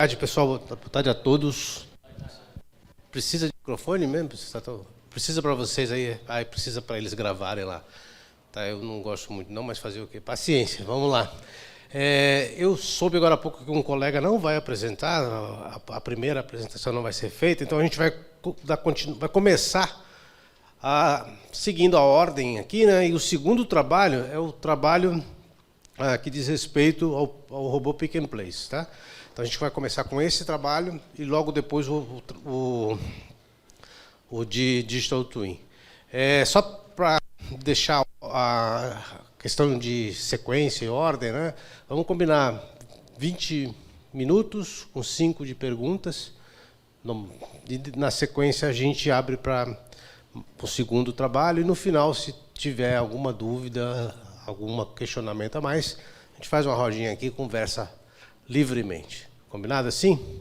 Boa tarde, pessoal. Boa tarde a todos. Precisa de microfone mesmo? Precisa para vocês aí? Precisa para eles gravarem lá. Tá, eu não gosto muito não, mas fazer o quê? Paciência, vamos lá. Eu soube agora há pouco que um colega não vai apresentar, a primeira apresentação não vai ser feita, então a gente vai começar seguindo a ordem aqui, né? E o segundo trabalho é o trabalho que diz respeito ao robô Pick and Place, tá? Então a gente vai começar com esse trabalho e logo depois o de Digital Twin. Só para deixar a questão de sequência e ordem, né? Vamos combinar 20 minutos com 5 de perguntas. Na sequência a gente abre para o segundo trabalho e no final, se tiver alguma dúvida, algum questionamento a mais, a gente faz uma rodinha aqui e conversa livremente. Combinado assim?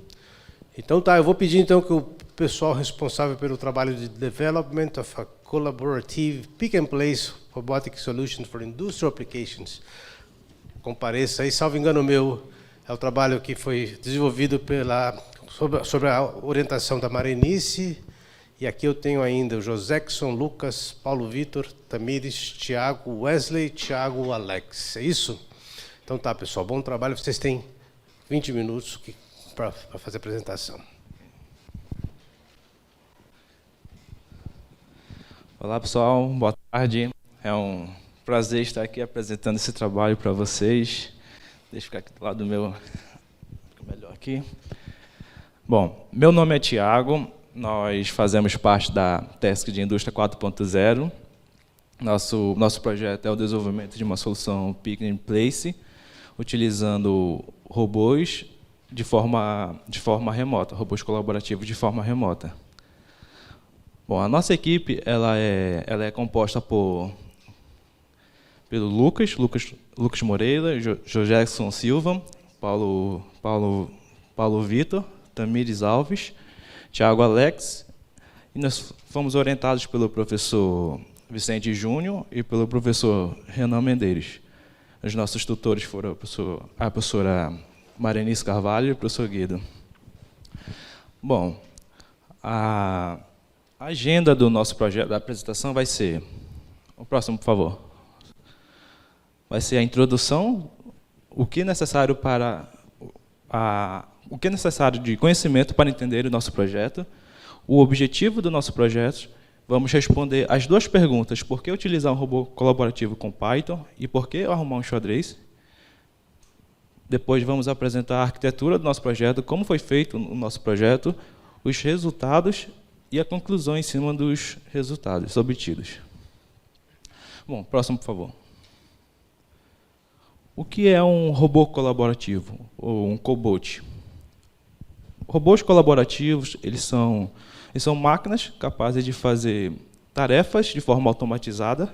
Então tá, eu vou pedir então que o pessoal responsável pelo trabalho de Development of a Collaborative Pick and Place Robotic Solution for Industrial Applications compareça aí. Salvo engano meu, é o trabalho que foi desenvolvido sobre a orientação da Marenice. E aqui eu tenho ainda o Josékson, Lucas, Paulo Vitor, Tamires, Tiago, Wesley, Tiago, Alex. É isso? Então tá, pessoal, bom trabalho. Vocês têm 20 minutos para fazer a apresentação. Olá, pessoal. Boa tarde. É um prazer estar aqui apresentando esse trabalho para vocês. Deixa eu ficar aqui do lado do meu... Fica melhor aqui. Bom, meu nome é Tiago. Nós fazemos parte da Task de Indústria 4.0. Nosso projeto é o desenvolvimento de uma solução Pick and Place, utilizando robôs de forma remota, robôs colaborativos de forma remota. Bom, a nossa equipe ela é composta pelo Lucas Moreira, Josékson Silva, Paulo Vitor, Tamires Alves, Tiago Alex, e nós fomos orientados pelo professor Vicente Júnior e pelo professor Renan Medeiros. Os nossos tutores foram a professora Marenice Carvalho e o professor Guido. Bom, a agenda do nosso projeto, da apresentação, vai ser... O próximo, por favor. Vai ser a introdução, o que é necessário de conhecimento para entender o nosso projeto, o objetivo do nosso projeto. Vamos responder as duas perguntas: por que utilizar um robô colaborativo com Python e por que arrumar um xadrez. Depois vamos apresentar a arquitetura do nosso projeto, como foi feito o nosso projeto, os resultados e a conclusão em cima dos resultados obtidos. Bom, próximo, por favor. O que é um robô colaborativo, ou um cobot? Robôs colaborativos, eles são máquinas capazes de fazer tarefas de forma automatizada,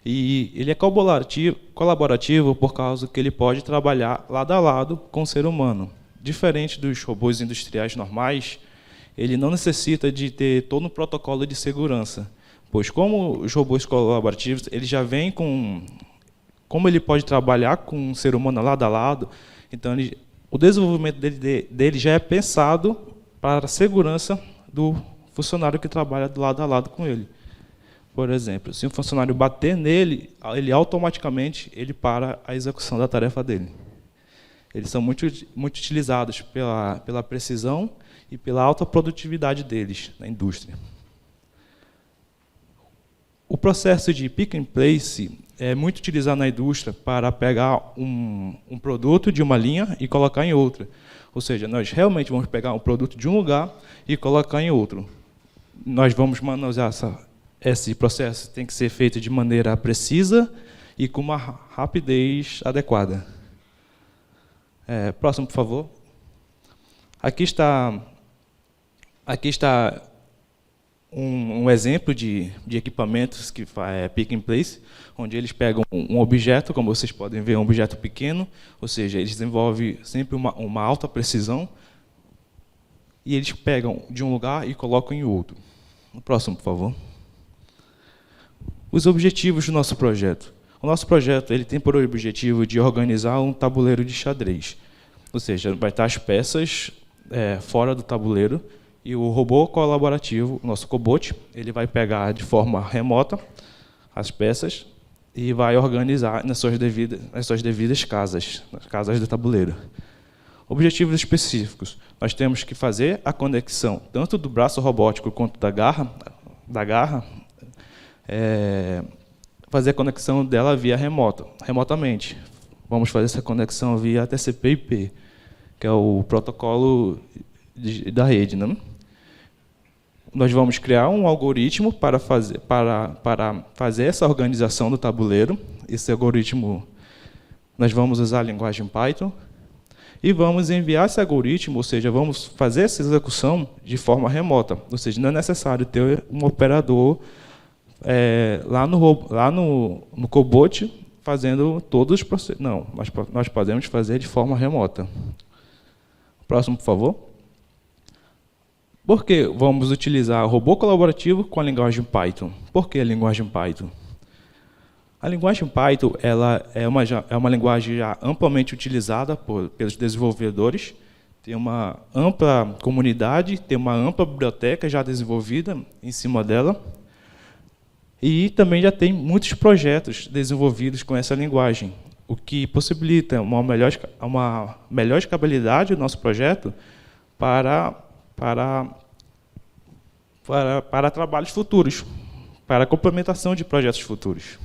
e ele é colaborativo por causa que ele pode trabalhar lado a lado com o ser humano. Diferente dos robôs industriais normais, ele não necessita de ter todo um protocolo de segurança, pois como os robôs colaborativos, ele já vem com... Como ele pode trabalhar com o ser humano lado a lado, então o desenvolvimento dele já é pensado para a segurança do funcionário que trabalha do lado a lado com ele. Por exemplo, se um funcionário bater nele, ele automaticamente para a execução da tarefa dele. Eles são muito utilizados pela precisão e pela alta produtividade deles na indústria. O processo de Pick and Place é muito utilizado na indústria para pegar um produto de uma linha e colocar em outra. Ou seja, nós realmente vamos pegar um produto de um lugar e colocar em outro. Nós vamos manusear esse processo, tem que ser feito de maneira precisa e com uma rapidez adequada. Próximo, por favor. Aqui está um exemplo de equipamentos que é Pick and Place, onde eles pegam um objeto, como vocês podem ver, um objeto pequeno, ou seja, eles desenvolvem sempre uma alta precisão, e eles pegam de um lugar e colocam em outro. O próximo, por favor. Os objetivos do nosso projeto. O nosso projeto ele tem por objetivo de organizar um tabuleiro de xadrez. Ou seja, vai estar as peças fora do tabuleiro e o robô colaborativo, o nosso cobot, ele vai pegar de forma remota as peças e vai organizar nas suas devidas casas, nas casas do tabuleiro. Objetivos específicos. Nós temos que fazer a conexão tanto do braço robótico quanto da garra, fazer a conexão dela via remotamente. Vamos fazer essa conexão via TCP/IP, que é o protocolo da rede, né? Nós vamos criar um algoritmo para fazer essa organização do tabuleiro. Esse algoritmo, nós vamos usar a linguagem Python e vamos enviar esse algoritmo, ou seja, vamos fazer essa execução de forma remota. Ou seja, não é necessário ter um operador lá no cobot fazendo todos os processos. Não, nós podemos fazer de forma remota. Próximo, por favor. Por que vamos utilizar o robô colaborativo com a linguagem Python? Por que a linguagem Python? A linguagem Python ela é uma linguagem já amplamente utilizada pelos desenvolvedores, tem uma ampla comunidade, tem uma ampla biblioteca já desenvolvida em cima dela, e também já tem muitos projetos desenvolvidos com essa linguagem, o que possibilita uma melhor escalabilidade do nosso projeto para trabalhos futuros, para a complementação de projetos futuros.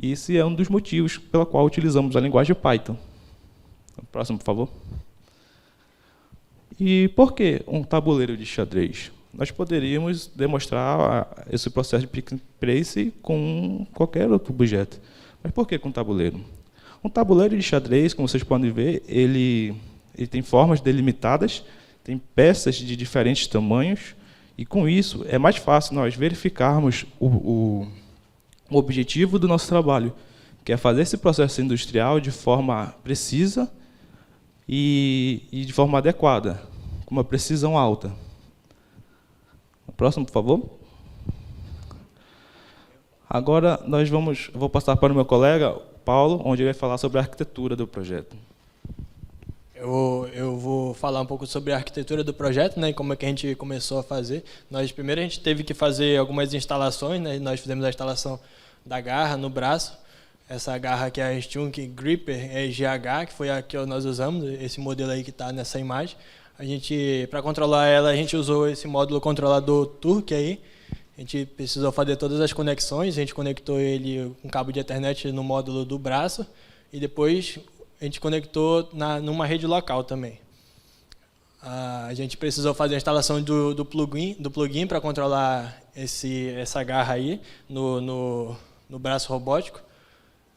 Esse é um dos motivos pelo qual utilizamos a linguagem Python. Próximo, por favor. E por que um tabuleiro de xadrez? Nós poderíamos demonstrar esse processo de pick and place com qualquer outro objeto. Mas por que com um tabuleiro? Um tabuleiro de xadrez, como vocês podem ver, ele tem formas delimitadas, tem peças de diferentes tamanhos, e com isso é mais fácil nós verificarmos o objetivo do nosso trabalho, que é fazer esse processo industrial de forma precisa e de forma adequada, com uma precisão alta. Próximo, por favor. Agora vou passar para o meu colega, Paulo, onde ele vai falar sobre a arquitetura do projeto. Eu vou falar um pouco sobre a arquitetura do projeto, né, e como é que a gente começou a fazer. Primeiro a gente teve que fazer algumas instalações, né, nós fizemos a instalação da garra no braço. Essa garra aqui é a Stunk Gripper GH, que foi a que nós usamos, esse modelo aí que está nessa imagem. Para controlar ela, a gente usou esse módulo controlador Turk aí. A gente precisou fazer todas as conexões, a gente conectou ele com cabo de Ethernet no módulo do braço e depois a gente conectou numa rede local também. A gente precisou fazer a instalação do plugin para controlar essa garra aí no braço robótico.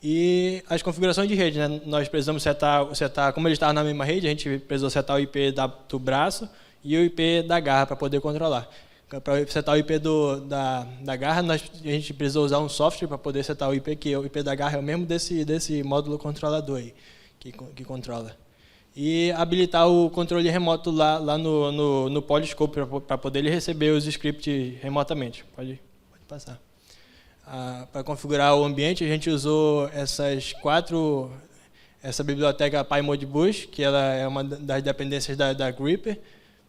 E as configurações de rede, né? Nós precisamos setar, como ele estava na mesma rede, a gente precisou setar o IP do braço e o IP da garra para poder controlar. Para setar o IP da garra, a gente precisou usar um software para poder setar o IP, que o IP da garra é o mesmo desse módulo controlador aí, que controla. E habilitar o controle remoto lá no Polyscope para poder ele receber os scripts remotamente. Pode passar. Para configurar o ambiente, a gente usou essa biblioteca PyModBus, que ela é uma das dependências da Gripper,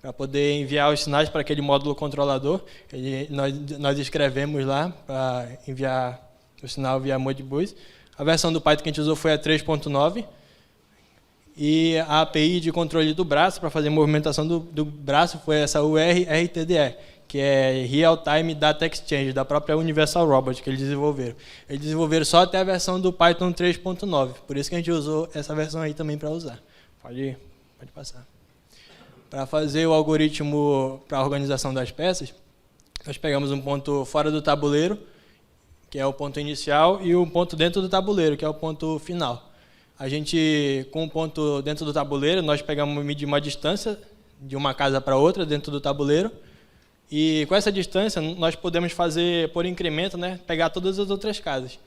para poder enviar os sinais para aquele módulo controlador. Nós escrevemos lá para enviar o sinal via Modbus. A versão do Python que a gente usou foi a 3.9. E a API de controle do braço, para fazer a movimentação do braço, foi essa UR-RTDE, que é Real Time Data Exchange, da própria Universal Robot, que eles desenvolveram. Eles desenvolveram só até a versão do Python 3.9, por isso que a gente usou essa versão aí também para usar. Pode passar. Para fazer o algoritmo para a organização das peças, nós pegamos um ponto fora do tabuleiro, que é o ponto inicial, e um ponto dentro do tabuleiro, que é o ponto final. A gente, com o ponto dentro do tabuleiro, nós medimos uma distância de uma casa para outra dentro do tabuleiro, e com essa distância nós podemos fazer, por incremento, né, pegar todas as outras casas,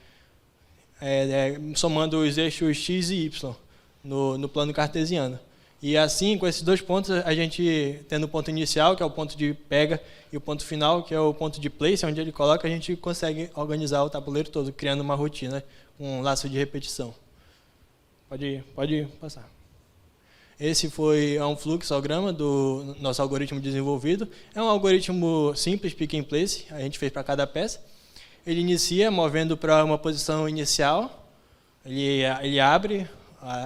somando os eixos x e y no plano cartesiano. E assim, com esses dois pontos, a gente, tendo o ponto inicial, que é o ponto de pega, e o ponto final, que é o ponto de place, onde ele coloca, a gente consegue organizar o tabuleiro todo, criando uma rotina com um laço de repetição. Pode passar. Esse é um fluxograma do nosso algoritmo desenvolvido. É um algoritmo simples, pick and place, a gente fez para cada peça. Ele inicia movendo para uma posição inicial, ele abre,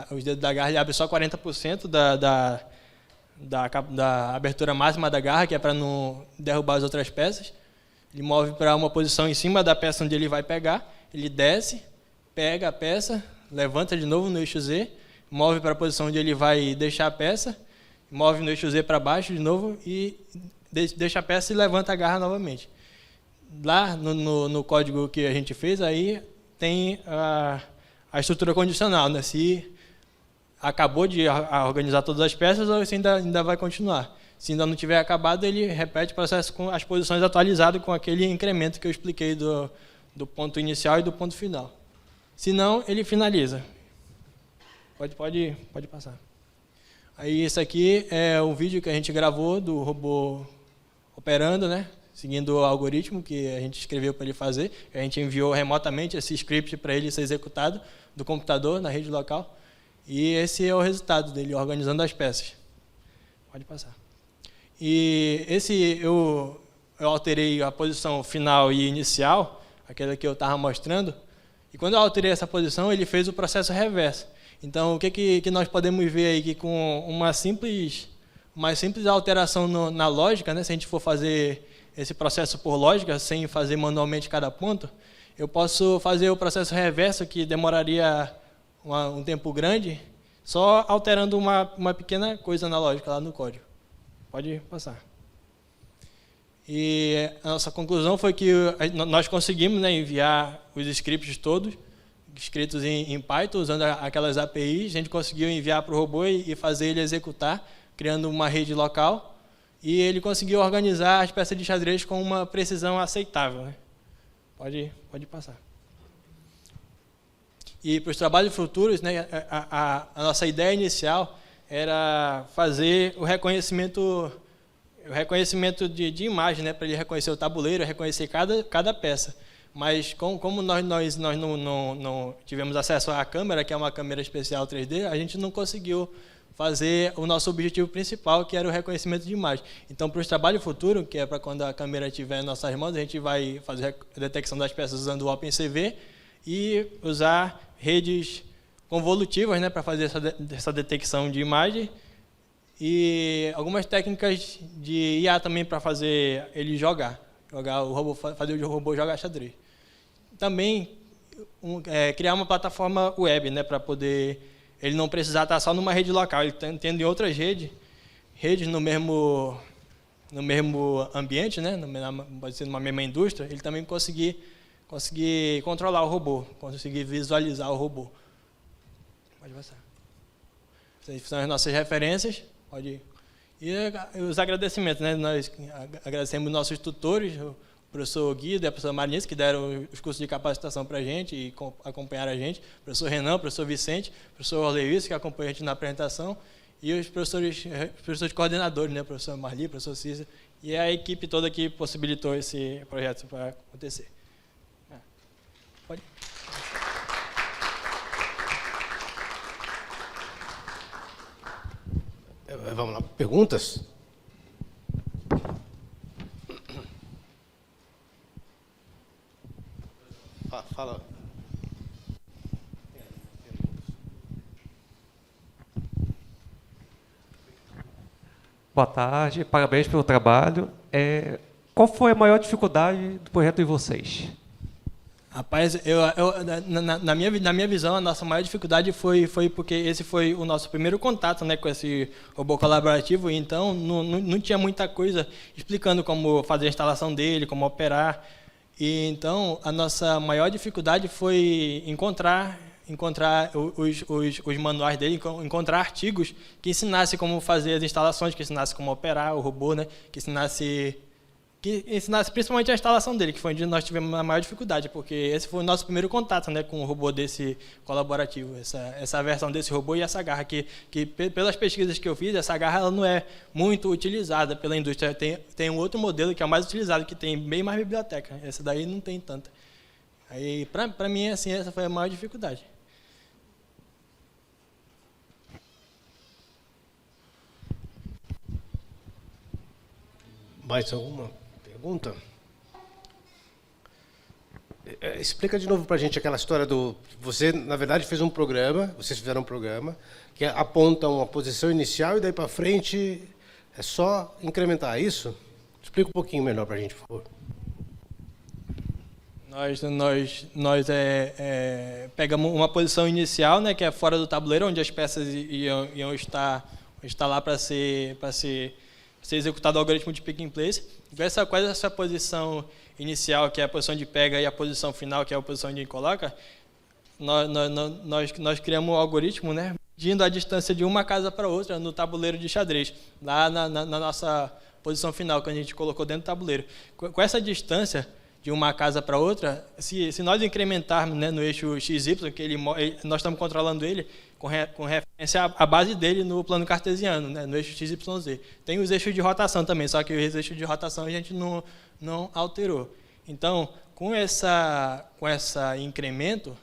os dedos da garra ele abre só 40% da abertura máxima da garra, que é para não derrubar as outras peças. Ele move para uma posição em cima da peça onde ele vai pegar, ele desce, pega a peça, levanta de novo no eixo Z, move para a posição onde ele vai deixar a peça, move no eixo Z para baixo de novo e deixa a peça e levanta a garra novamente. Lá no código que a gente fez, aí tem a estrutura condicional, né? Se acabou de organizar todas as peças ou se ainda vai continuar. Se ainda não tiver acabado, ele repete o processo com as posições atualizadas com aquele incremento que eu expliquei do ponto inicial e do ponto final. Se não, ele finaliza. Pode passar. Aí esse aqui é o vídeo que a gente gravou do robô operando, né? Seguindo o algoritmo que a gente escreveu para ele fazer. A gente enviou remotamente esse script para ele ser executado do computador na rede local. E esse é o resultado dele, organizando as peças. Pode passar. E esse eu alterei a posição final e inicial, aquela que eu estava mostrando. E quando eu alterei essa posição, ele fez o processo reverso. Então, o que nós podemos ver aí? Que com uma simples alteração na lógica, né, se a gente for fazer esse processo por lógica, sem fazer manualmente cada ponto, eu posso fazer o processo reverso, que demoraria um tempo grande, só alterando uma pequena coisa na lógica lá no código. Pode passar. E a nossa conclusão foi que nós conseguimos, né, enviar os scripts todos, escritos em Python, usando aquelas APIs. A gente conseguiu enviar para o robô e fazer ele executar, criando uma rede local. E ele conseguiu organizar as peças de xadrez com uma precisão aceitável, né? Pode passar. E para os trabalhos futuros, né, a nossa ideia inicial era fazer o reconhecimento de imagem, né, para ele reconhecer o tabuleiro, reconhecer cada peça. Mas como nós não tivemos acesso à câmera, que é uma câmera especial 3D, a gente não conseguiu fazer o nosso objetivo principal, que era o reconhecimento de imagem. Então, para os trabalhos futuros, que é para quando a câmera estiver em nossas mãos, a gente vai fazer a detecção das peças usando o OpenCV e usar redes convolutivas, né, para fazer essa detecção de imagem, e algumas técnicas de IA também para fazer ele fazer o robô jogar xadrez. Também criar uma plataforma web, né, para poder ele não precisar estar só numa rede local, ele tendo em outras redes no mesmo ambiente, né, pode ser numa mesma indústria, ele também conseguir controlar o robô, conseguir visualizar o robô. Pode passar. Essas são as nossas referências. Pode ir. E os agradecimentos, né? Nós agradecemos nossos tutores, o professor Guido e a professora Marinice, que deram os cursos de capacitação para a gente e acompanharam a gente, o professor Renan, o professor Vicente, o professor Lewis, que acompanhou a gente na apresentação, e os professores coordenadores, né? O professor Marli, o professor Cícero, e a equipe toda que possibilitou esse projeto para acontecer. Pode. Vamos lá, perguntas? Fala. Boa tarde, parabéns pelo trabalho. Qual foi a maior dificuldade do projeto de vocês? Rapaz, na minha visão, a nossa maior dificuldade foi porque esse foi o nosso primeiro contato, né, com esse robô colaborativo, e então não tinha muita coisa explicando como fazer a instalação dele, como operar. E então a nossa maior dificuldade foi encontrar os manuais dele, encontrar artigos que ensinassem como fazer as instalações, que ensinassem como operar o robô, né, que ensinasse principalmente a instalação dele, que foi onde nós tivemos a maior dificuldade, porque esse foi o nosso primeiro contato, né, com o robô desse colaborativo, essa versão desse robô e essa garra, que pelas pesquisas que eu fiz, essa garra ela não é muito utilizada pela indústria. Tem um outro modelo que é o mais utilizado, que tem bem mais biblioteca. Essa daí não tem tanta. Aí, para mim, assim, essa foi a maior dificuldade. Mais alguma pergunta? Explica de novo para a gente aquela história do... Você, na verdade, fez um programa, vocês fizeram um programa, que aponta uma posição inicial e daí para frente é só incrementar, é isso? Explica um pouquinho melhor para a gente, por favor. Nós pegamos uma posição inicial, né, que é fora do tabuleiro, onde as peças iam estar lá para ser executado o algoritmo de pick and place. Com essa posição inicial, que é a posição de pega, e a posição final, que é a posição de coloca, nós criamos um algoritmo, né, medindo a distância de uma casa para outra no tabuleiro de xadrez, lá na nossa posição final, que a gente colocou dentro do tabuleiro. Com essa distância de uma casa para outra, se nós incrementarmos, né, no eixo XY, que nós estamos controlando ele com referência à base dele no plano cartesiano, né, no eixo XYZ. Tem os eixos de rotação também, só que os eixos de rotação a gente não alterou. Então, com esse incremento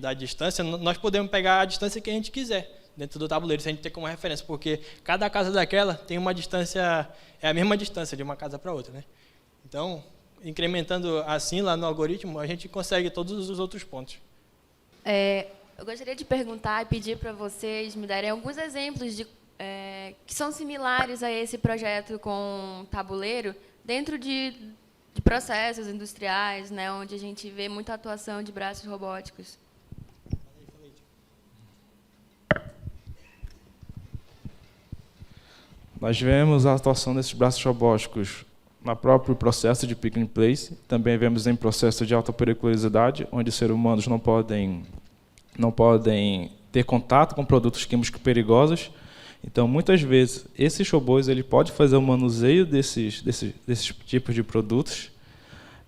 da distância, nós podemos pegar a distância que a gente quiser dentro do tabuleiro, se a gente ter como referência, porque cada casa daquela tem uma distância, é a mesma distância de uma casa para outra, né? Então, incrementando assim lá no algoritmo, a gente consegue todos os outros pontos. Eu gostaria de perguntar e pedir para vocês me darem alguns exemplos que são similares a esse projeto com tabuleiro dentro de processos industriais, né, onde a gente vê muita atuação de braços robóticos. Nós vemos a atuação desses braços robóticos no próprio processo de pick and place, também vemos em processo de alta periculosidade, onde os seres humanos não podem ter contato com produtos químicos perigosos. Então, muitas vezes, esses robôs ele pode fazer o manuseio desses tipos de produtos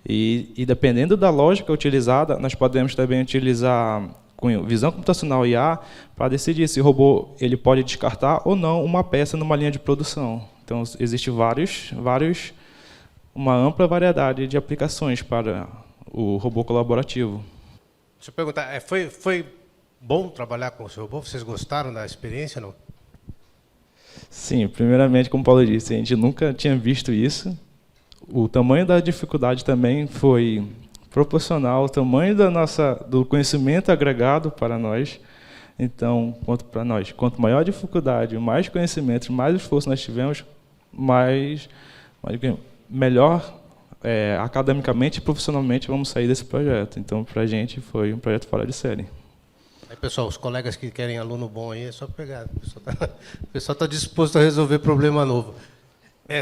e dependendo da lógica utilizada, nós podemos também utilizar com visão computacional IA para decidir se o robô ele pode descartar ou não uma peça numa linha de produção. Então, existe uma ampla variedade de aplicações para o robô colaborativo. Deixa eu perguntar, foi bom trabalhar com o seu robô? Vocês gostaram da experiência, não? Sim, primeiramente, como o Paulo disse, a gente nunca tinha visto isso. O tamanho da dificuldade também foi proporcional ao tamanho do conhecimento agregado para nós. Então, quanto maior a dificuldade, mais conhecimento, mais esforço nós tivemos, melhor academicamente e profissionalmente vamos sair desse projeto. Então, para a gente, foi um projeto fora de série. Aí, pessoal, os colegas que querem aluno bom aí, é só pegar. O pessoal está disposto a resolver problema novo.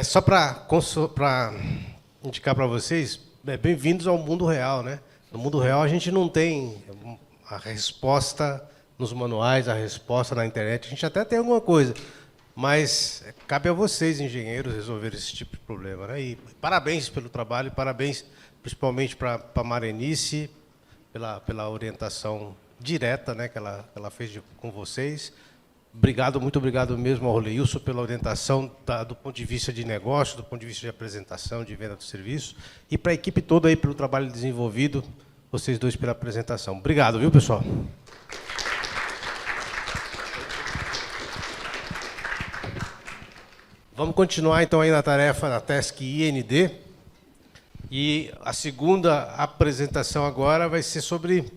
Só para indicar para vocês, bem-vindos ao mundo real, né? No mundo real, a gente não tem a resposta nos manuais, a resposta na internet. A gente até tem alguma coisa, mas cabe a vocês, engenheiros, resolver esse tipo de problema, né? E parabéns pelo trabalho, parabéns principalmente para a Marenice, pela orientação direta, né, que ela fez com vocês. Obrigado, muito obrigado mesmo ao Oleilson pela orientação do ponto de vista de negócio, do ponto de vista de apresentação, de venda do serviço, e para a equipe toda aí pelo trabalho desenvolvido, vocês dois pela apresentação. Obrigado, viu, pessoal? Vamos continuar então aí na tarefa, na task IND, e a segunda apresentação agora vai ser sobre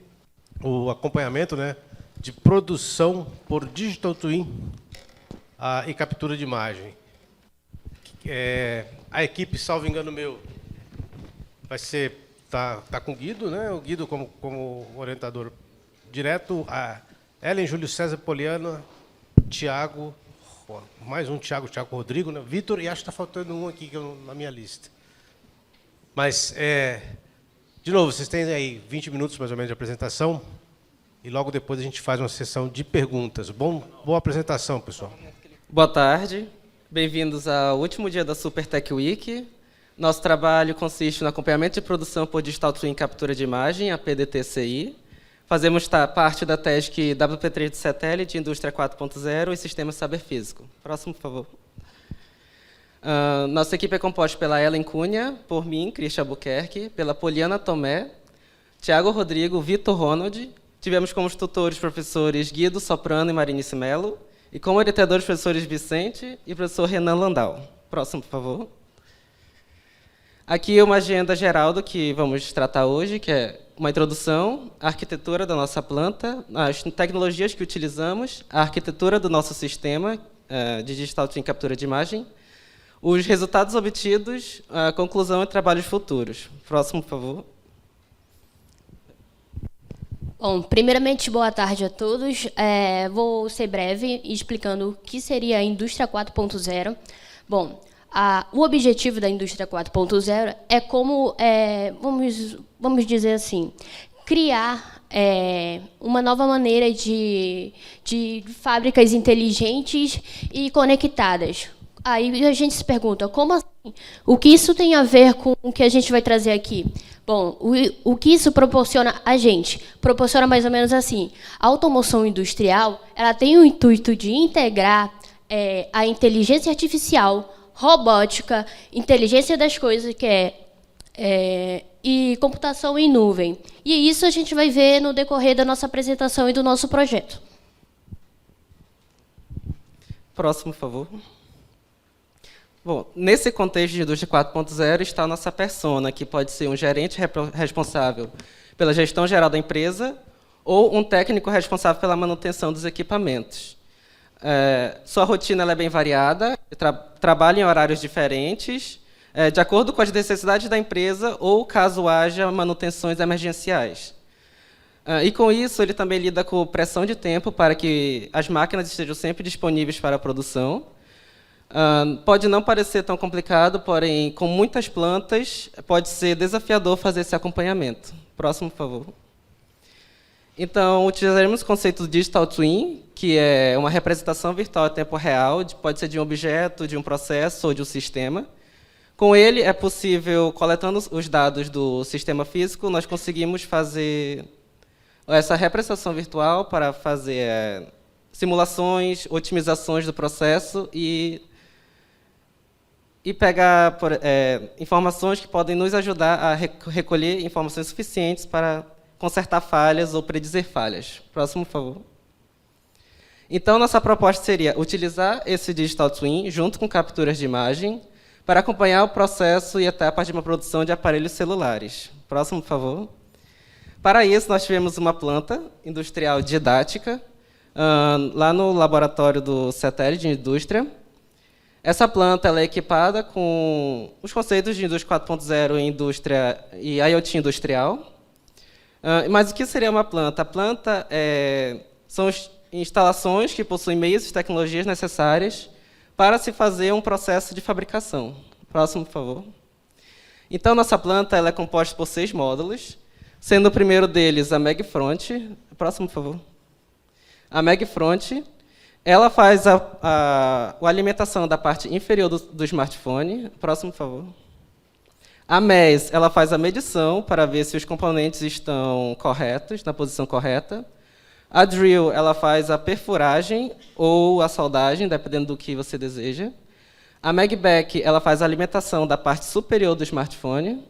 o acompanhamento, né, de produção por Digital Twin e captura de imagem. A equipe, salvo engano meu, vai ser tá com o Guido, né? O Guido como orientador direto, a Ellen, Júlio César, Poliana, Tiago, mais um Tiago Rodrigo, né? Vitor, e acho que está faltando um aqui na minha lista. Mas de novo, vocês têm aí 20 minutos mais ou menos de apresentação. E logo depois a gente faz uma sessão de perguntas. Boa apresentação, pessoal. Boa tarde. Bem-vindos ao último dia da Super Tech Week. Nosso trabalho consiste no acompanhamento de produção por Digital Twin Captura de Imagem, a PDT-CI. Fazemos parte da task WP3 de Satélite, Indústria 4.0 e Sistemas Cyberfísico. Próximo, por favor. Nossa equipe é composta pela Ellen Cunha, por mim, Christian Albuquerque, pela Poliana Tomé, Tiago Rodrigo, Vitor Ronald. Tivemos como tutores professores Guido Soprano e Marinice Melo, e como orientadores professores Vicente e professor Renan Landau. Próximo, por favor. Aqui é uma agenda geral do que vamos tratar hoje, que é uma introdução, a arquitetura da nossa planta, as tecnologias que utilizamos, a arquitetura do nosso sistema de Digital Twin captura de imagem, os resultados obtidos, a conclusão e trabalhos futuros. Próximo, por favor. Bom, primeiramente, boa tarde a todos. Vou ser breve explicando o que seria a Indústria 4.0. Bom, o objetivo da Indústria 4.0 é como, vamos dizer assim, criar uma nova maneira de fábricas inteligentes e conectadas. Aí a gente se pergunta, como assim? O que isso tem a ver com o que a gente vai trazer aqui? Bom, o que isso proporciona a gente? Proporciona mais ou menos assim. A automoção industrial, ela tem o intuito de integrar a inteligência artificial, robótica, inteligência das coisas, e computação em nuvem. E isso a gente vai ver no decorrer da nossa apresentação e do nosso projeto. Próximo, por favor. Bom, nesse contexto de indústria 4.0 está a nossa persona, que pode ser um gerente responsável pela gestão geral da empresa ou um técnico responsável pela manutenção dos equipamentos. Sua rotina ela é bem variada, trabalha em horários diferentes, de acordo com as necessidades da empresa ou caso haja manutenções emergenciais. E, com isso, ele também lida com pressão de tempo para que as máquinas estejam sempre disponíveis para a produção. Pode não parecer tão complicado, porém, com muitas plantas, pode ser desafiador fazer esse acompanhamento. Próximo, por favor. Então, utilizaremos o conceito do Digital Twin, que é uma representação virtual em tempo real, pode ser de um objeto, de um processo ou de um sistema. Com ele, é possível, coletando os dados do sistema físico, nós conseguimos fazer essa representação virtual para fazer simulações, otimizações do processo e pegar informações que podem nos ajudar a recolher informações suficientes para consertar falhas ou predizer falhas. Próximo, por favor. Então, nossa proposta seria utilizar esse Digital Twin junto com capturas de imagem para acompanhar o processo e etapas de uma produção de aparelhos celulares. Próximo, por favor. Para isso, nós tivemos uma planta industrial didática lá no laboratório do CETERI de Indústria. Essa planta ela é equipada com os conceitos de Indústria 4.0 em indústria e IoT industrial. Mas o que seria uma planta? A planta são instalações que possuem meios e tecnologias necessárias para se fazer um processo de fabricação. Próximo, por favor. Então, nossa planta ela é composta por 6 módulos, sendo o primeiro deles a MagFront. Próximo, por favor. A MagFront ela faz a alimentação da parte inferior do smartphone. Próximo, por favor. A MES ela faz a medição para ver se os componentes estão corretos, na posição correta. A Drill ela faz a perfuragem ou a soldagem, dependendo do que você deseja. A MagBack ela faz a alimentação da parte superior do smartphone.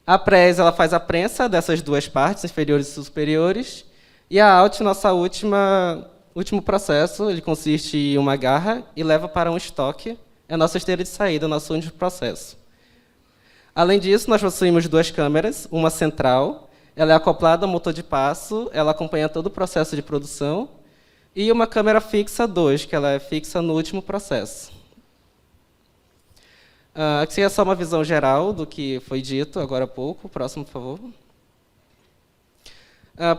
A Press ela faz a prensa dessas duas partes, inferiores e superiores. E a Out, nossa último processo, ele consiste em uma garra e leva para um estoque. É a nossa esteira de saída, o nosso único processo. Além disso, nós possuímos 2 câmeras, uma central, ela é acoplada ao motor de passo, ela acompanha todo o processo de produção, e uma câmera fixa 2, que ela é fixa no último processo. Aqui é só uma visão geral do que foi dito agora há pouco. Próximo, por favor.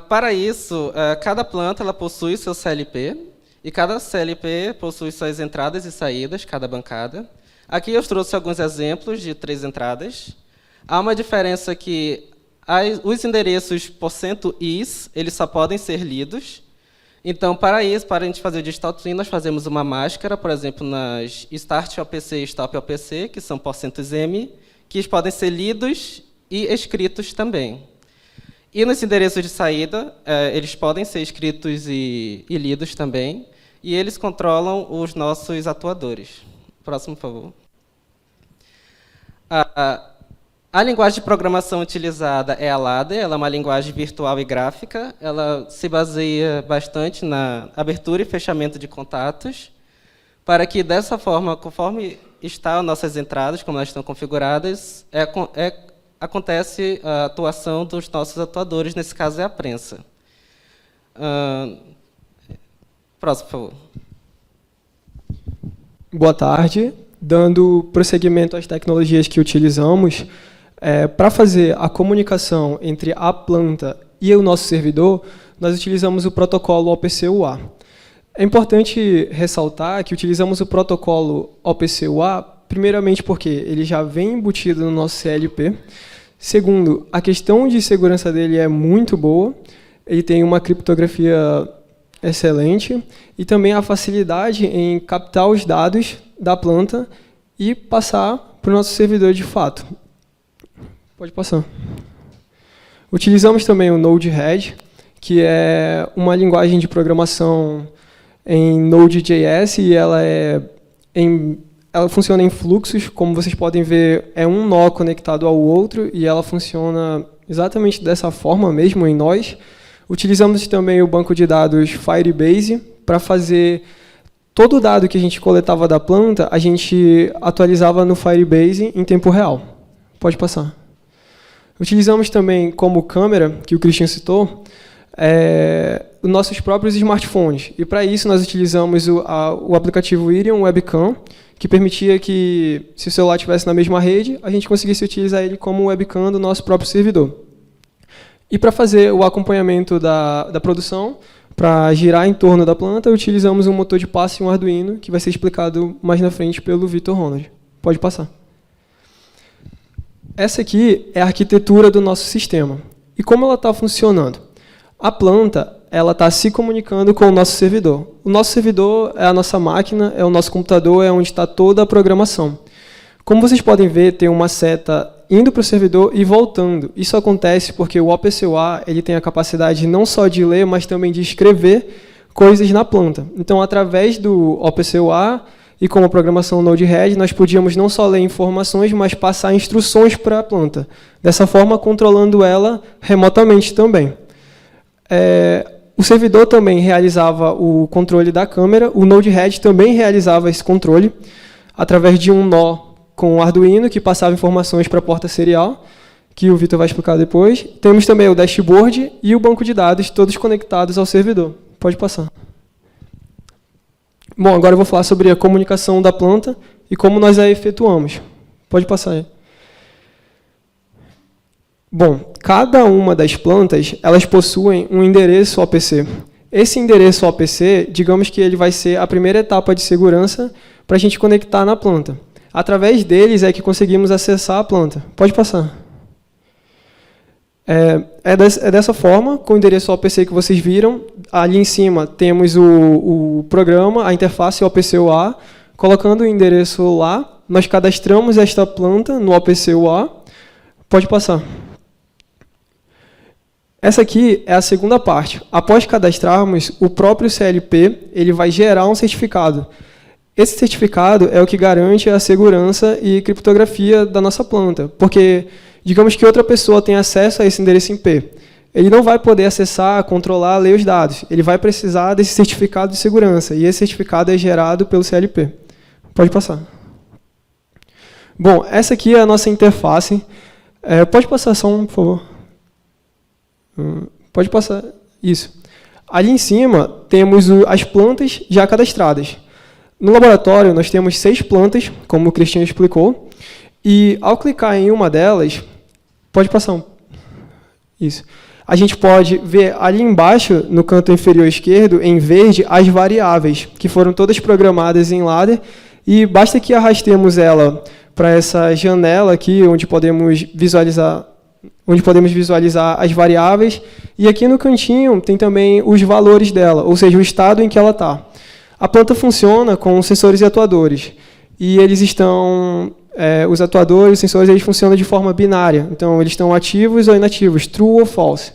Para isso, cada planta ela possui seu CLP, e cada CLP possui suas entradas e saídas, cada bancada. Aqui eu trouxe alguns exemplos de 3 entradas. Há uma diferença que os endereços %is eles só podem ser lidos. Então, para isso, para a gente fazer o Digital Twin, nós fazemos uma máscara, por exemplo, nas Start OPC e Stop OPC, que são %m, que podem ser lidos e escritos também. E nos endereços de saída, eles podem ser escritos e lidos também, e eles controlam os nossos atuadores. Próximo, por favor. A linguagem de programação utilizada é a Ladder, ela é uma linguagem virtual e gráfica, ela se baseia bastante na abertura e fechamento de contatos. para que, dessa forma, conforme estão nossas entradas, como elas estão configuradas, acontece a atuação dos nossos atuadores, nesse caso é a prensa. Próximo, por favor. Boa tarde. Dando prosseguimento às tecnologias que utilizamos, para fazer a comunicação entre a planta e o nosso servidor, nós utilizamos o protocolo OPC-UA. É importante ressaltar que utilizamos o protocolo OPC-UA, primeiramente porque ele já vem embutido no nosso CLP. Segundo, a questão de segurança dele é muito boa, ele tem uma criptografia excelente e também a facilidade em captar os dados da planta e passar para o nosso servidor de fato. Pode passar. Utilizamos também o Node-RED, que é uma linguagem de programação em Node.js e ela funciona em fluxos. Como vocês podem ver, é um nó conectado ao outro e ela funciona exatamente dessa forma mesmo em nós. Utilizamos também o banco de dados Firebase para fazer todo o dado que a gente coletava da planta, a gente atualizava no Firebase em tempo real. Pode passar. Utilizamos também como câmera, que o Christian citou, os nossos próprios smartphones. E para isso nós utilizamos o aplicativo Irion Webcam, que permitia que, se o celular estivesse na mesma rede, a gente conseguisse utilizar ele como webcam do nosso próprio servidor. E para fazer o acompanhamento da produção, para girar em torno da planta, utilizamos um motor de passe e um Arduino, que vai ser explicado mais na frente pelo Vitor Ronald. Pode passar. Essa aqui é a arquitetura do nosso sistema. E como ela está funcionando? A planta está se comunicando com o nosso servidor. O nosso servidor é a nossa máquina, é o nosso computador, é onde está toda a programação. Como vocês podem ver, tem uma seta indo para o servidor e voltando. Isso acontece porque o OPC-UA ele tem a capacidade não só de ler, mas também de escrever coisas na planta. Então, através do OPC-UA e com a programação Node-RED, nós podíamos não só ler informações, mas passar instruções para a planta. Dessa forma, controlando ela remotamente também. O servidor também realizava o controle da câmera, o Node-RED também realizava esse controle através de um nó com o Arduino, que passava informações para a porta serial, que o Vitor vai explicar depois. Temos também o dashboard e o banco de dados, todos conectados ao servidor. Pode passar. Bom, agora eu vou falar sobre a comunicação da planta e como nós a efetuamos. Pode passar aí. Bom, cada uma das plantas, elas possuem um endereço OPC. Esse endereço OPC, digamos que ele vai ser a primeira etapa de segurança para a gente conectar na planta. Através deles é que conseguimos acessar a planta. Pode passar. É dessa forma, com o endereço OPC que vocês viram. Ali em cima temos o programa, a interface OPC-UA. Colocando o endereço lá, nós cadastramos esta planta no OPC-UA. Pode passar. Essa aqui é a segunda parte. Após cadastrarmos, o próprio CLP ele vai gerar um certificado. Esse certificado é o que garante a segurança e criptografia da nossa planta, porque digamos que outra pessoa tem acesso a esse endereço IP. Ele não vai poder acessar, controlar, ler os dados. Ele vai precisar desse certificado de segurança, e esse certificado é gerado pelo CLP. Pode passar. Bom, essa aqui é a nossa interface. Pode passar só um, por favor. Pode passar. Isso. Ali em cima temos as plantas já cadastradas. No laboratório, nós temos 6 plantas, como o Cristian explicou, e ao clicar em uma delas, pode passar isso. A gente pode ver ali embaixo, no canto inferior esquerdo, em verde, as variáveis, que foram todas programadas em ladder, e basta que arrastemos ela para essa janela aqui, onde podemos visualizar as variáveis, e aqui no cantinho tem também os valores dela, ou seja, o estado em que ela está. A planta funciona com sensores e atuadores. E eles estão... os atuadores, os sensores, eles funcionam de forma binária. Então, eles estão ativos ou inativos, true ou false.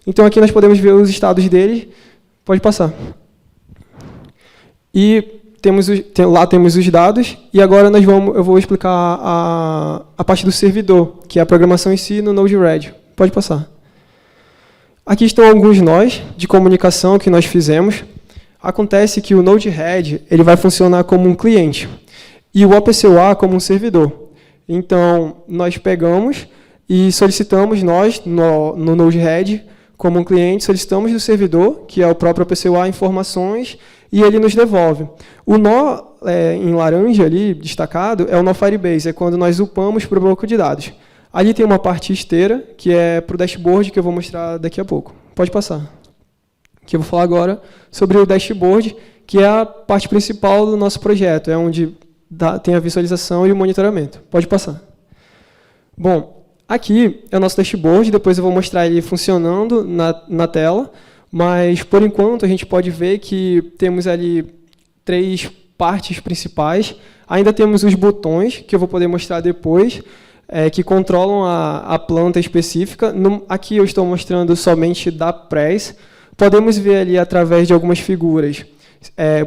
Então, aqui nós podemos ver os estados deles. Pode passar. E lá temos os dados. E agora eu vou explicar a parte do servidor, que é a programação em si no Node-RED. Pode passar. Aqui estão alguns nós de comunicação que nós fizemos. Acontece que o Node-RED ele vai funcionar como um cliente e o OPC-UA como um servidor. Então, nós pegamos e solicitamos nós, no Node-RED, como um cliente, solicitamos do servidor, que é o próprio OPC-UA, informações, e ele nos devolve. O nó em laranja ali, destacado, é o nó Firebase, é quando nós upamos para o banco de dados. Ali tem uma parte esteira, que é para o dashboard, que eu vou mostrar daqui a pouco. Pode passar. Que eu vou falar agora sobre o dashboard, que é a parte principal do nosso projeto, é onde tem a visualização e o monitoramento. Pode passar. Bom, aqui é o nosso dashboard, depois eu vou mostrar ele funcionando na tela, mas, por enquanto, a gente pode ver que temos ali 3 partes principais. Ainda temos os botões, que eu vou poder mostrar depois, que controlam a planta específica. Aqui eu estou mostrando somente da press. Podemos ver ali através de algumas figuras,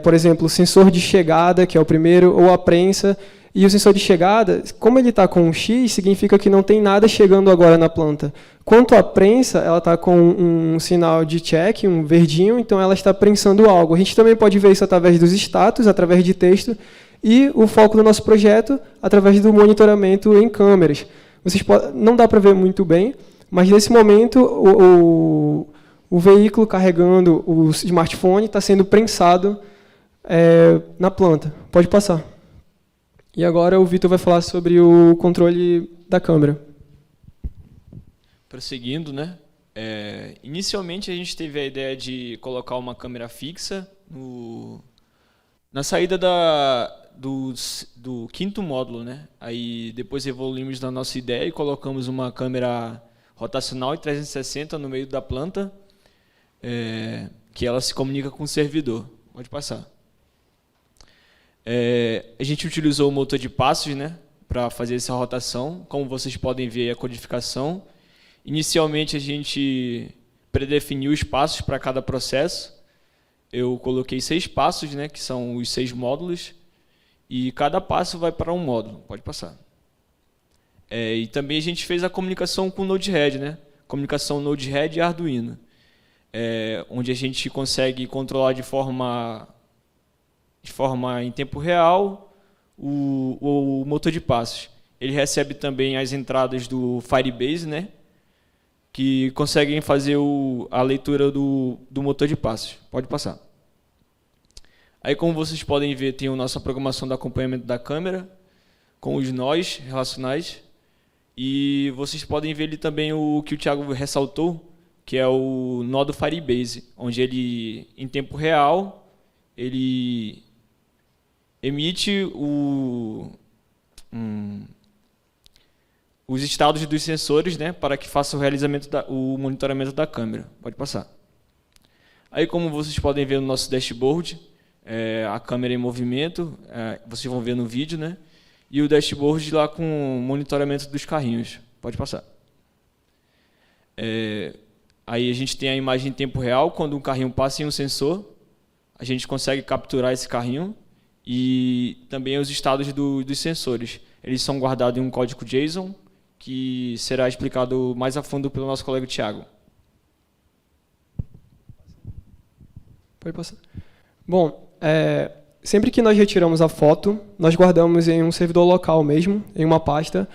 por exemplo, o sensor de chegada, que é o primeiro, ou a prensa. E o sensor de chegada, como ele está com um X, significa que não tem nada chegando agora na planta. Quanto à prensa, ela está com um sinal de check, um verdinho, então ela está prensando algo. A gente também pode ver isso através dos status, através de texto, e o foco do nosso projeto através do monitoramento em câmeras. Não dá para ver muito bem, mas nesse momento o veículo carregando o smartphone está sendo prensado na planta. Pode passar. E agora o Vitor vai falar sobre o controle da câmera. Prosseguindo, né? Inicialmente a gente teve a ideia de colocar uma câmera fixa na saída do 5º módulo, né? Aí depois evoluímos na nossa ideia e colocamos uma câmera rotacional e 360 no meio da planta, que ela se comunica com o servidor. Pode passar. A gente utilizou o motor de passos, né, para fazer essa rotação. Como vocês podem ver, a codificação. Inicialmente, a gente predefiniu os passos para cada processo. Eu coloquei 6 passos, né, que são os 6 módulos, e cada passo vai para um módulo. Pode passar. E também a gente fez a comunicação com o Node-RED, né, comunicação Node-RED e Arduino, onde a gente consegue controlar de forma em tempo real o motor de passos. Ele recebe também as entradas do Firebase, né, que conseguem fazer a leitura do motor de passos. Pode passar. Aí, como vocês podem ver, tem a nossa programação do acompanhamento da câmera, com os nós relacionais. E vocês podem ver ali também o que o Thiago ressaltou, que é o nó do Firebase, onde ele, em tempo real, ele emite os estados dos sensores, né, para que faça o monitoramento da câmera. Pode passar. Aí, como vocês podem ver no nosso dashboard, a câmera em movimento, vocês vão ver no vídeo, né, e o dashboard lá com o monitoramento dos carrinhos. Pode passar. Aí a gente tem a imagem em tempo real, quando um carrinho passa em um sensor, a gente consegue capturar esse carrinho, e também os estados dos sensores. Eles são guardados em um código JSON, que será explicado mais a fundo pelo nosso colega Thiago. Pode passar. Bom, sempre que nós retiramos a foto, nós guardamos em um servidor local mesmo, em uma pasta.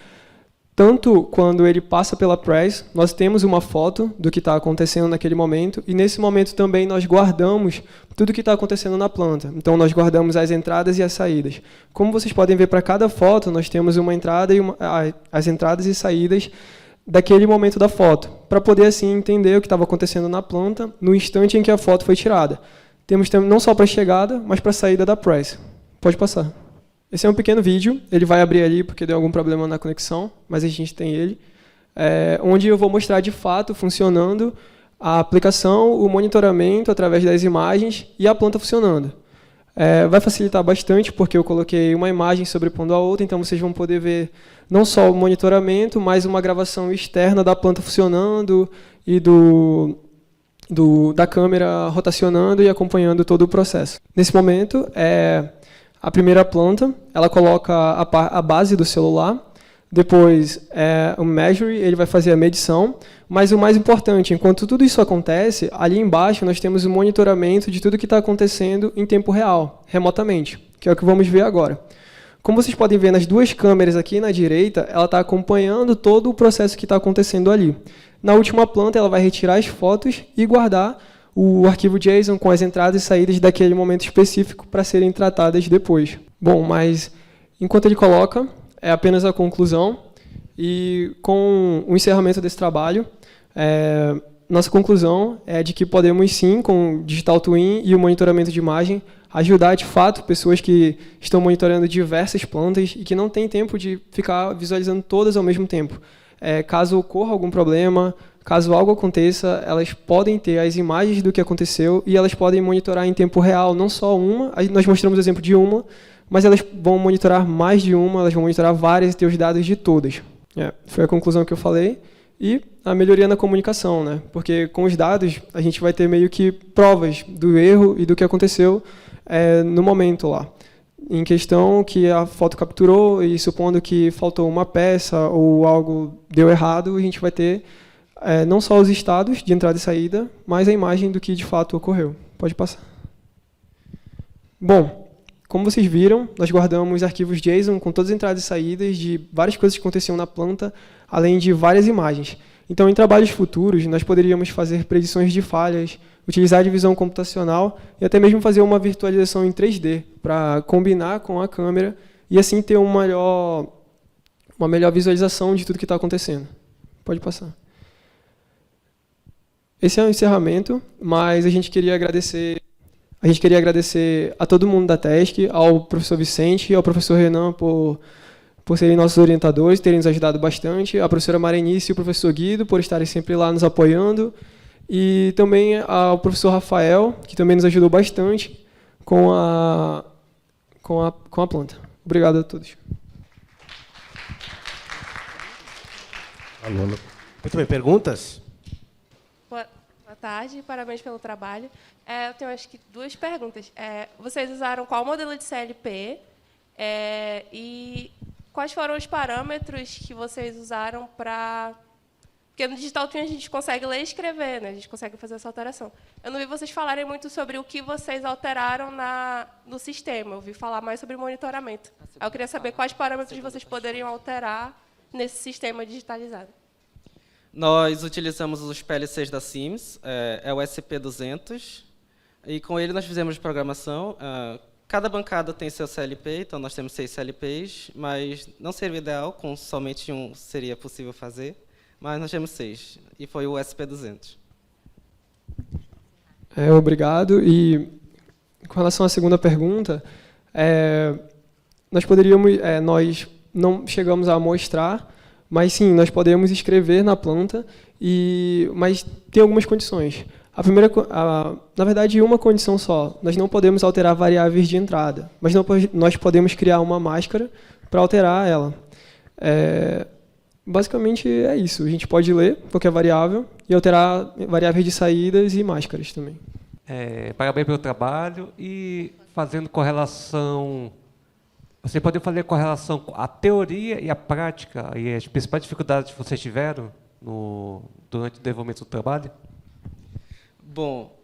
Tanto quando ele passa pela press, nós temos uma foto do que está acontecendo naquele momento, e nesse momento também nós guardamos tudo o que está acontecendo na planta. Então, nós guardamos as entradas e as saídas. Como vocês podem ver, para cada foto, nós temos uma entrada e as entradas e saídas daquele momento da foto, para poder, assim, entender o que estava acontecendo na planta no instante em que a foto foi tirada. Temos não só para a chegada, mas para a saída da press. Pode passar. Esse é um pequeno vídeo, ele vai abrir ali porque deu algum problema na conexão, mas a gente tem ele, onde eu vou mostrar de fato funcionando a aplicação, o monitoramento através das imagens e a planta funcionando. Vai facilitar bastante porque eu coloquei uma imagem sobrepondo a outra, então vocês vão poder ver não só o monitoramento, mas uma gravação externa da planta funcionando e da câmera rotacionando e acompanhando todo o processo. Nesse momento, a primeira planta, ela coloca a base do celular Depois, o Measure, ele vai fazer a medição. Mas o mais importante, enquanto tudo isso acontece, ali embaixo nós temos o monitoramento de tudo que está acontecendo em tempo real, remotamente, que é o que vamos ver agora. Como vocês podem ver nas duas câmeras aqui na direita, ela está acompanhando todo o processo que está acontecendo ali. Na última planta, ela vai retirar as fotos e guardar o arquivo JSON com as entradas e saídas daquele momento específico para serem tratadas depois. Bom, mas enquanto ele coloca, é apenas a conclusão. E com o encerramento desse trabalho, nossa conclusão é de que podemos sim, com o Digital Twin e o monitoramento de imagem, ajudar de fato pessoas que estão monitorando diversas plantas e que não têm tempo de ficar visualizando todas ao mesmo tempo. Caso ocorra algum problema, caso algo aconteça, elas podem ter as imagens do que aconteceu e elas podem monitorar em tempo real, não só uma, nós mostramos o exemplo de uma, mas elas vão monitorar mais de uma, elas vão monitorar várias e ter os dados de todas. Foi a conclusão que eu falei. E a melhoria na comunicação, né? Porque com os dados a gente vai ter meio que provas do erro e do que aconteceu no momento lá. Em questão que a foto capturou e supondo que faltou uma peça ou algo deu errado, a gente vai ter não só os estados de entrada e saída, mas a imagem do que de fato ocorreu. Pode passar. Bom, como vocês viram, nós guardamos arquivos JSON com todas as entradas e saídas de várias coisas que aconteciam na planta, além de várias imagens. Então, em trabalhos futuros, nós poderíamos fazer predições de falhas, utilizar a divisão computacional e até mesmo fazer uma virtualização em 3D para combinar com a câmera e assim ter uma melhor visualização de tudo que está acontecendo. Pode passar. Esse é o encerramento, mas a gente queria agradecer a todo mundo da TESC, ao professor Vicente e ao professor Renan por serem nossos orientadores, terem nos ajudado bastante, a professora Marenice e o professor Guido por estarem sempre lá nos apoiando, e também ao professor Rafael, que também nos ajudou bastante com a planta. Obrigado a todos. Aluno. Muito bem, perguntas? Boa tarde, parabéns pelo trabalho. Eu tenho acho que duas perguntas. Vocês usaram qual modelo de CLP e quais foram os parâmetros que vocês usaram para... Porque no Digital Twin a gente consegue ler e escrever, né? A gente consegue fazer essa alteração. Eu não vi vocês falarem muito sobre o que vocês alteraram no sistema. Eu ouvi falar mais sobre monitoramento. Eu queria saber quais parâmetros vocês poderiam alterar nesse sistema digitalizado. Nós utilizamos os PLCs da Sims, é o SP200, e com ele nós fizemos programação. Cada bancada tem seu CLP, então nós temos 6 CLPs, mas não seria ideal, com somente um seria possível fazer, mas nós temos 6, e foi o SP200. Obrigado. E com relação à segunda pergunta, nós não chegamos a mostrar, mas sim, nós podemos escrever na planta, mas tem algumas condições. Na verdade, uma condição só. Nós não podemos alterar variáveis de entrada, mas nós podemos criar uma máscara para alterar ela. Basicamente é isso. A gente pode ler qualquer variável e alterar variáveis de saídas e máscaras também. Parabéns pelo trabalho. E fazendo correlação... Você pode fazer correlação com a teoria e a prática e as principais dificuldades que vocês tiveram durante o desenvolvimento do trabalho? Bom,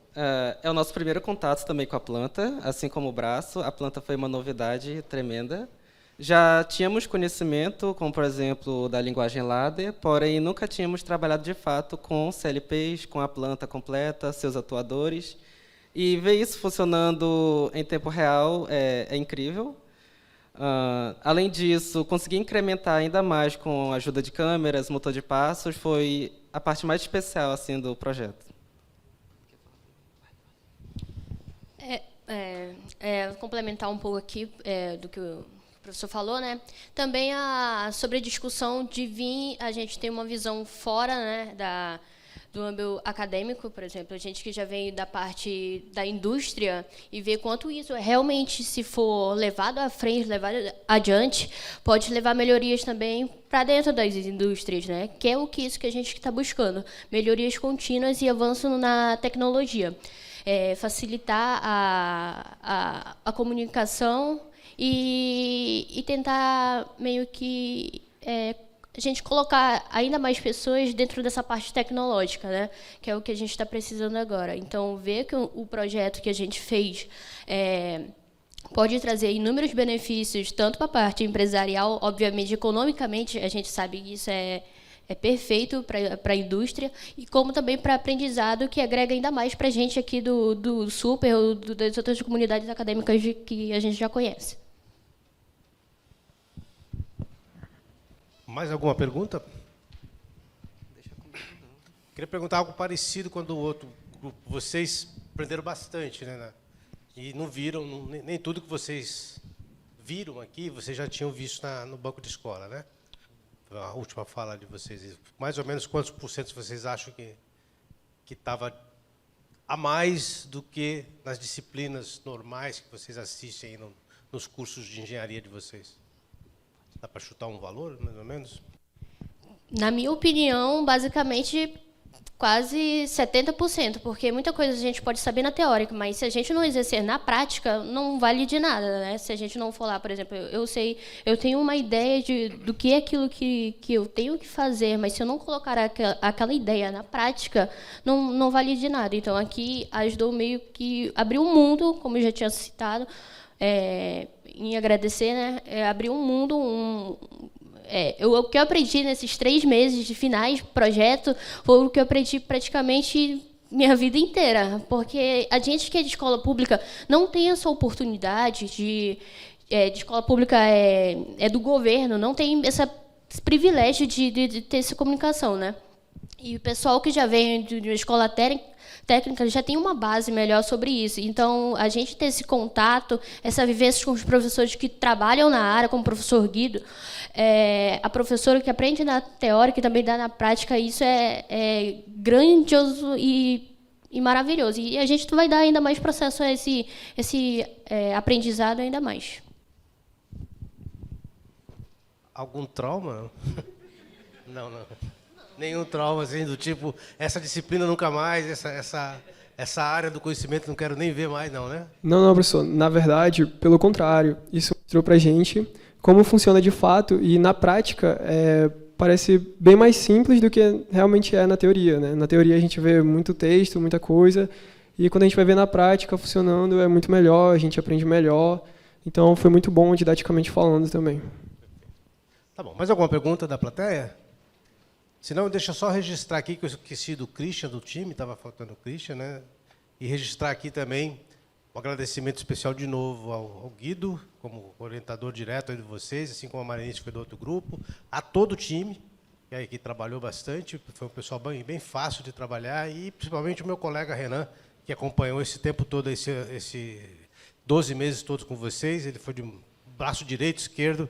é o nosso primeiro contato também com a planta, assim como o braço. A planta foi uma novidade tremenda. Já tínhamos conhecimento, como, por exemplo, da linguagem ladder, porém nunca tínhamos trabalhado de fato com CLPs, com a planta completa, seus atuadores. E ver isso funcionando em tempo real é incrível. Além disso, conseguir incrementar ainda mais com a ajuda de câmeras, motor de passos, foi a parte mais especial assim, do projeto. Complementar um pouco aqui do que o professor falou, né? Também sobre a discussão de a gente tem uma visão fora, né, do âmbito acadêmico, por exemplo, a gente que já vem da parte da indústria e vê quanto isso realmente, se for levado à frente, levado adiante, pode levar melhorias também para dentro das indústrias, né? Que é isso que a gente está buscando, melhorias contínuas e avanço na tecnologia. Facilitar a comunicação e tentar meio que a gente colocar ainda mais pessoas dentro dessa parte tecnológica, né? Que é o que a gente está precisando agora. Então, ver que o projeto que a gente fez pode trazer inúmeros benefícios, tanto para a parte empresarial, obviamente, economicamente, a gente sabe que isso é perfeito para a indústria, e como também para aprendizado, que agrega ainda mais para a gente aqui do Super ou das outras comunidades acadêmicas que a gente já conhece. Mais alguma pergunta? Queria perguntar algo parecido quando o outro grupo. Vocês aprenderam bastante, né? E não viram, nem tudo que vocês viram aqui, vocês já tinham visto no banco de escola, né? A última fala de vocês. Mais ou menos quantos por cento vocês acham que estava a mais do que nas disciplinas normais que vocês assistem aí nos cursos de engenharia de vocês? Dá para chutar um valor, mais ou menos? Na minha opinião, basicamente, quase 70%, porque muita coisa a gente pode saber na teórica, mas se a gente não exercer na prática, não vale de nada, né? Se a gente não for lá, por exemplo, eu tenho uma ideia do que é aquilo que eu tenho que fazer, mas se eu não colocar aquela ideia na prática, não vale de nada. Então, aqui ajudou meio que abrir um mundo, como eu já tinha citado, em agradecer, né? Abrir um mundo, o que eu aprendi nesses 3 meses de finais de projeto foi o que eu aprendi praticamente minha vida inteira, porque a gente que é de escola pública não tem essa oportunidade de escola pública é do governo, não tem esse privilégio de ter essa comunicação, né? E o pessoal que já vem de uma escola técnica já tem uma base melhor sobre isso. Então, a gente ter esse contato, essa vivência com os professores que trabalham na área, como o professor Guido, a professora que aprende na teórica e também dá na prática, isso é grandioso e maravilhoso. E a gente vai dar ainda mais processo a esse aprendizado ainda mais. Algum trauma? Não. Nenhum trauma, assim, do tipo, essa disciplina nunca mais, essa área do conhecimento não quero nem ver mais, não, né? Não, professor. Na verdade, pelo contrário, isso mostrou para a gente como funciona de fato e, na prática, parece bem mais simples do que realmente é na teoria, né? Na teoria, a gente vê muito texto, muita coisa, e quando a gente vai ver na prática funcionando, é muito melhor, a gente aprende melhor. Então, foi muito bom, didaticamente falando, também. Tá bom. Mais alguma pergunta da plateia? Se não, deixa eu só registrar aqui, que eu esqueci do Christian, do time, estava faltando o Christian, né? E registrar aqui também um agradecimento especial de novo ao Guido, como orientador direto aí de vocês, assim como a Marinice foi do outro grupo, a todo o time, que aí que trabalhou bastante, foi um pessoal bem fácil de trabalhar, e principalmente o meu colega Renan, que acompanhou esse tempo todo, esse 12 meses todos com vocês. Ele foi de braço direito, esquerdo,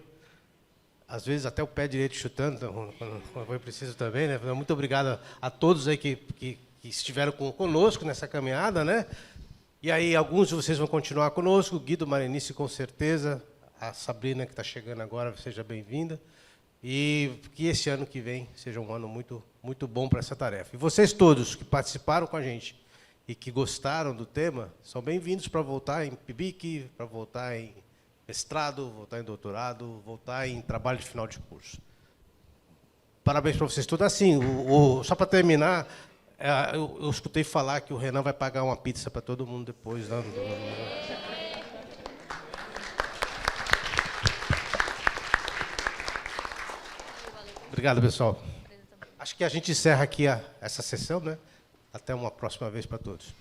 às vezes até o pé direito chutando, quando foi preciso também, né? Muito obrigado a todos aí que estiveram conosco nessa caminhada, né? E aí alguns de vocês vão continuar conosco, o Guido, Marinice, com certeza, a Sabrina, que está chegando agora, seja bem-vinda, e que esse ano que vem seja um ano muito, muito bom para essa tarefa. E vocês todos que participaram com a gente e que gostaram do tema, são bem-vindos para voltar em PIBIC, para voltar em mestrado, voltar em doutorado, voltar em trabalho de final de curso. Parabéns para vocês todos. Assim, só para terminar, eu escutei falar que o Renan vai pagar uma pizza para todo mundo depois. Né? Obrigado, pessoal. Acho que a gente encerra aqui essa sessão, né? Até uma próxima vez para todos.